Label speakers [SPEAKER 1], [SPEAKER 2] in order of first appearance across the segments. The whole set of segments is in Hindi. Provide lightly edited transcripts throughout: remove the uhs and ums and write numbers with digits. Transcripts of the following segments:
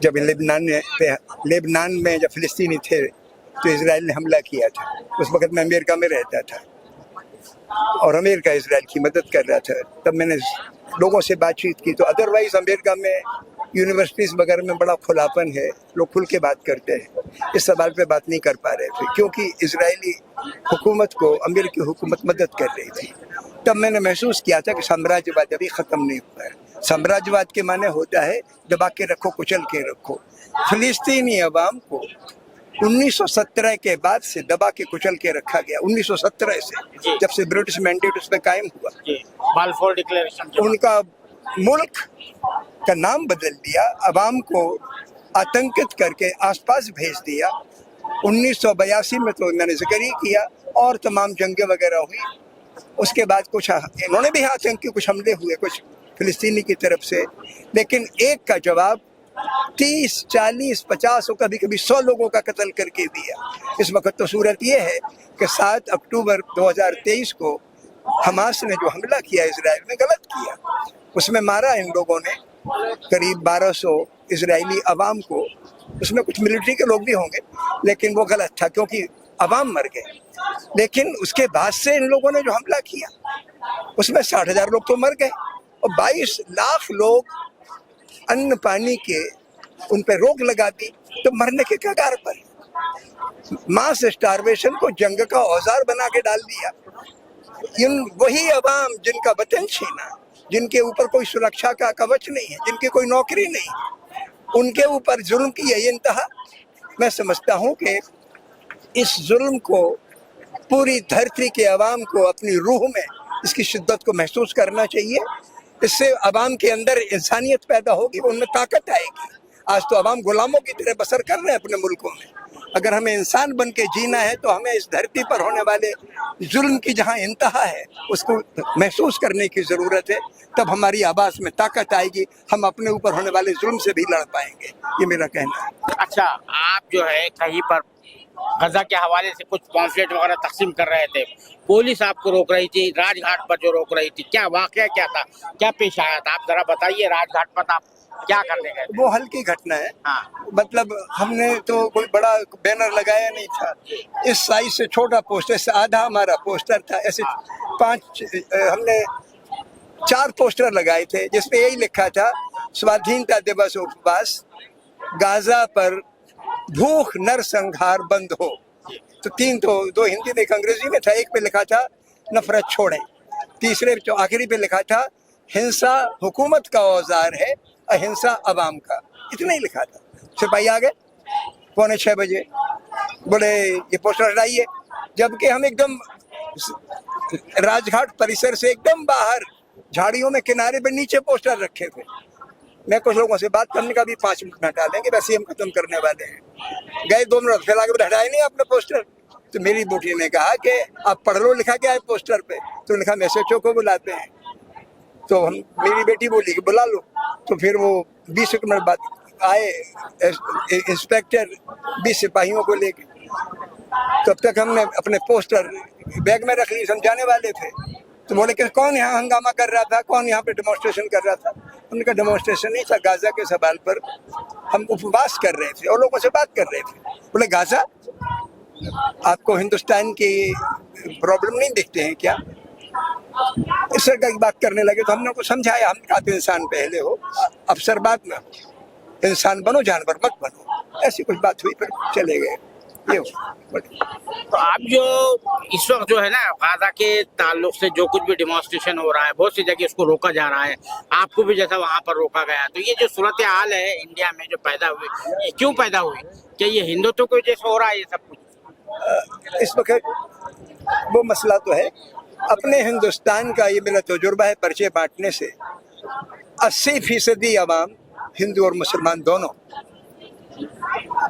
[SPEAKER 1] जब लेबनान में जब फिलिस्तीनी थे तो इजराइल ने हमला किया था। उस वक्त मैं अमेरिका में रहता था और अमेरिका इजराइल की मदद कर रहा था। तब मैंने लोगों से बातचीत की तो अदरवाइज अमेरिका में यूनिवर्सिटीज़ वगैरह में बड़ा खुलापन है, लोग खुल के बात करते हैं। इस सवाल पे बात नहीं कर पा रहे थे क्योंकि इजरायली हुकूमत को अमेरिकी हुकूमत मदद कर रही थी। तब मैंने महसूस किया था कि साम्राज्यवाद अभी ख़त्म नहीं हुआ है। साम्राज्यवाद के माने होता है दबा के रखो, कुचल के रखो। फिलिस्तीनी अवाम को 1917 के बाद से दबा के कुचल के रखा गया। 1917 से जब से ब्रिटिश मैंडेट उस पर कायम हुआ,
[SPEAKER 2] बाल्फोर डिक्लेरेशन,
[SPEAKER 1] उनका मुल्क का नाम बदल दिया, अवाम को आतंकित करके आसपास भेज दिया। 1982 में तो मैंने जिक्र ही किया और तमाम जंगें वगैरह हुई। उसके बाद कुछ इन्होंने भी आतंकी कुछ हमले हुए कुछ फिलिस्तीनी की तरफ से, लेकिन एक का जवाब 30, 40, 50 और कभी कभी 100 लोगों का कत्ल करके दिया। इस वक्त तो सूरत ये है कि 7 अक्टूबर 2023 को हमास ने जो हमला किया इजराइल में, गलत किया। उसमें मारा इन लोगों ने करीब 1200 इजरायली अवाम को। उसमें कुछ मिलिट्री के लोग भी होंगे, लेकिन वो गलत था क्योंकि अवाम मर गए। लेकिन उसके बाद से इन लोगों ने जो हमला किया उसमें 60,000 लोग तो मर गए और 22 लाख लोग अन्न पानी के उन पे रोक लगा दी, तो मरने के कगार पर। मास स्टारवेशन को जंग का औजार बना के डाल दिया। इन वही अवाम जिनका वतन छीना, जिनके ऊपर कोई सुरक्षा का कवच नहीं है, जिनकी कोई नौकरी नहीं, उनके ऊपर जुल्म की यही इंतहा। मैं समझता हूँ कि इस जुल्म को पूरी धरती के अवाम को अपनी रूह में इसकी शिद्दत को महसूस करना चाहिए। इससे अवाम के अंदर इंसानियत पैदा होगी, उनमें ताकत आएगी। आज तो अवाम गुलामों की तरह बसर कर रहे हैं अपने मुल्कों में। अगर हमें इंसान बन के जीना है तो हमें इस धरती पर होने वाले जुल्म की जहाँ इंतहा है उसको महसूस करने की ज़रूरत है। तब हमारी आवाज़ में ताकत आएगी, हम अपने ऊपर होने वाले जुल्म से भी लड़ पाएंगे। ये मेरा कहना है।
[SPEAKER 2] अच्छा, आप जो है कहीं पर गजा के हवाले से कुछ पॉम्फलेट वगैरह तकसीम कर रहे थे, पुलिस आपको रोक रही थी, राजघाट पर जो रोक रही थी, क्या वाकया क्या था, क्या पेश आया था? आप जरा बताइए, राजघाट पर आप क्या करने गए?
[SPEAKER 1] वो हल्की घटना है।
[SPEAKER 2] हाँ।
[SPEAKER 1] मतलब हमने तो कोई बड़ा बैनर लगाया नहीं था, इस साइज से छोटा पोस्टर से आधा हमारा पोस्टर था। ऐसे हमने 4 पोस्टर लगाए थे जिसमें यही लिखा था स्वाधीनता दिवस उपवास, गाजा पर भूख नरसंहार बंद हो। तो 3 तो 2 हिंदी में एक अंग्रेजी में था। एक पे लिखा था नफरत छोड़ें, तीसरे जो आखिरी पे लिखा था हिंसा हुकूमत का औजार है, अहिंसा अवाम का। इतना ही लिखा था। सिपाही आ गए 5:45 बजे, बोले ये पोस्टर हटाइए, जबकि हम एकदम राजघाट परिसर से एकदम बाहर झाड़ियों में किनारे पे नीचे पोस्टर रखे थे। मैं कुछ लोगों से बात करने का भी 5 मिनट में हटा देंगे, वैसे हम खत्म करने वाले हैं। गए 2 मिनट फिर आगे हटाए नहीं आपने पोस्टर। तो मेरी बेटी ने कहा कि आप पढ़ लो, लिखा क्या है पोस्टर पे? तो लिखा SHO को बुलाते हैं। तो मेरी बेटी बोली कि बुला लो। तो फिर वो 20 मिनट बाद आए इंस्पेक्टर 20 सिपाहियों को लेके। तब तक हमने अपने पोस्टर बैग में रख लिए, समझाने वाले थे। तो बोले कि कौन यहाँ हंगामा कर रहा था, कौन यहाँ पे डेमोन्स्ट्रेशन कर रहा था? उनका डेमोन्स्ट्रेशन नहीं था, गाजा के सवाल पर हम उपवास कर रहे थे और लोगों से बात कर रहे थे। बोले गाजा, आपको हिंदुस्तान की प्रॉब्लम नहीं दिखते हैं क्या? इस तरह की बात करने लगे। तो हमने उनको समझाया, हमने कहा इंसान पहले हो, अफसर बाद में, इंसान बनो जानवर मत बनो। ऐसी कुछ बात हुई, फिर चले गए। ये
[SPEAKER 2] तो आप जो इस वक्त जो है ना गाजा के ताल्लुक से जो कुछ भी डेमोन्स्ट्रेशन हो रहा है, बहुत सी जगह उसको रोका जा रहा है, आपको भी जैसा वहाँ पर रोका गया, तो ये जो सूरत हाल है इंडिया में जो पैदा हुई, ये क्यों पैदा हुई? क्या ये हिंदुत्व की वजह से हो रहा है ये सब कुछ?
[SPEAKER 1] इस वक्त वो मसला तो है। अपने हिंदुस्तान का ये मेरा तजुर्बा है पर्चे बांटने से, 80% अवाम हिंदू और मुसलमान दोनों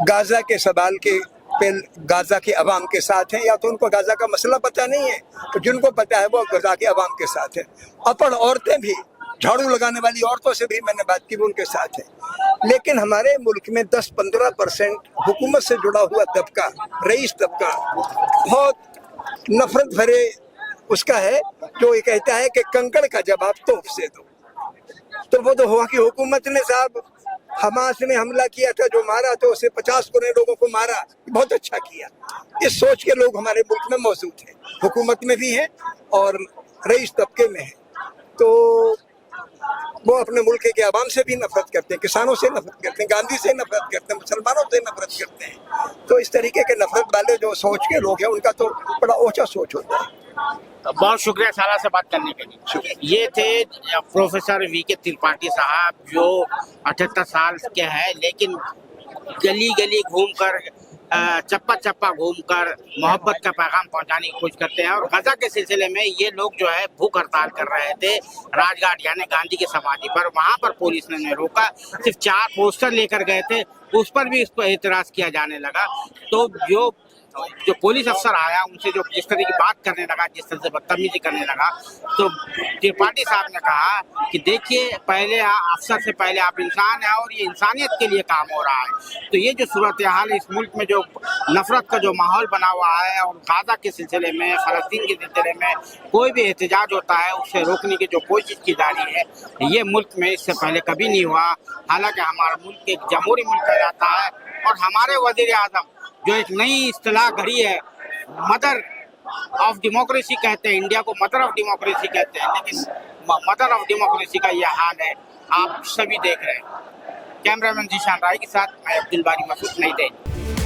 [SPEAKER 1] गाजा के सवाल के गाजा के अवाम के साथ हैं। या तो उनको गाजा का मसला पता नहीं है, तो जिनको पता है वो गाजा के अवाम के साथ है। अपढ़ औरतें भी, झाड़ू लगाने वाली औरतों से भी मैंने बात की, वो उनके साथ है। लेकिन हमारे मुल्क में 10-15% हुकूमत से जुड़ा हुआ तबका, रईस तबका, बहुत नफरत भरे उसका है, जो ये कहता है कि कंकड़ का जवाब तोप से दो। तो वो तो हुआ कि हुकूमत ने साहब हमास ने हमला किया था, जो मारा तो उसे 50 करोड़ लोगों को मारा, बहुत अच्छा किया। इस सोच के लोग हमारे मुल्क में मौजूद हैं, हुकूमत में भी हैं और रईस तबके में हैं। तो वो अपने मुल्क के आवाम से भी नफरत करते हैं, किसानों से नफरत करते हैं, गांधी से नफरत करते हैं, मुसलमानों से नफरत करते हैं। तो इस तरीके के नफरत वाले जो सोच के लोग हैं, उनका तो बड़ा ऊंचा सोच होता है।
[SPEAKER 2] बहुत शुक्रिया साला से बात करने के लिए। ये थे प्रोफेसर वीके त्रिपाठी साहब, जो 78 साल के हैं, लेकिन गली गली घूमकर, चप्पा चप्पा घूमकर मोहब्बत का पैगाम पहुंचाने की कोशिश करते हैं। और गजा के सिलसिले में ये लोग जो है भूख हड़ताल कर रहे थे राजघाट यानी गांधी की समाधि पर। वहां पर पुलिस ने उन्हें रोका, सिर्फ 4 पोस्टर लेकर गए थे, उस पर भी इस पर एतराज किया जाने लगा। तो जो पुलिस अफसर आया, उनसे जो जिस तरह की बात करने लगा, जिस तरह से बदतमीजी करने लगा, तो त्रिपाठी साहब ने कहा कि देखिए, पहले अफसर से पहले आप इंसान हैं और ये इंसानियत के लिए काम हो रहा है। तो ये जो सूरत हाल है इस मुल्क में, जो नफरत का जो माहौल बना हुआ है, और गाजा के सिलसिले में, फलस्तीन के सिलसिले में कोई भी एहतजाज होता है, उसे रोकने की जो कोशिश की जा रही है, ये मुल्क में इससे पहले कभी नहीं हुआ। हालांकि हमारा मुल्क एक जमहूरी मुल्क कहलाता है, और हमारे वजीर आजम जो एक नई इस्तिलाह घड़ी है, मदर ऑफ डेमोक्रेसी कहते हैं, इंडिया को मदर ऑफ डेमोक्रेसी कहते हैं, लेकिन मदर ऑफ डेमोक्रेसी का यह हाल है, आप सभी देख रहे हैं। कैमरामैन जीशान राय के साथ मैं अब्दुल बारी मसूद, नई दिल्ली।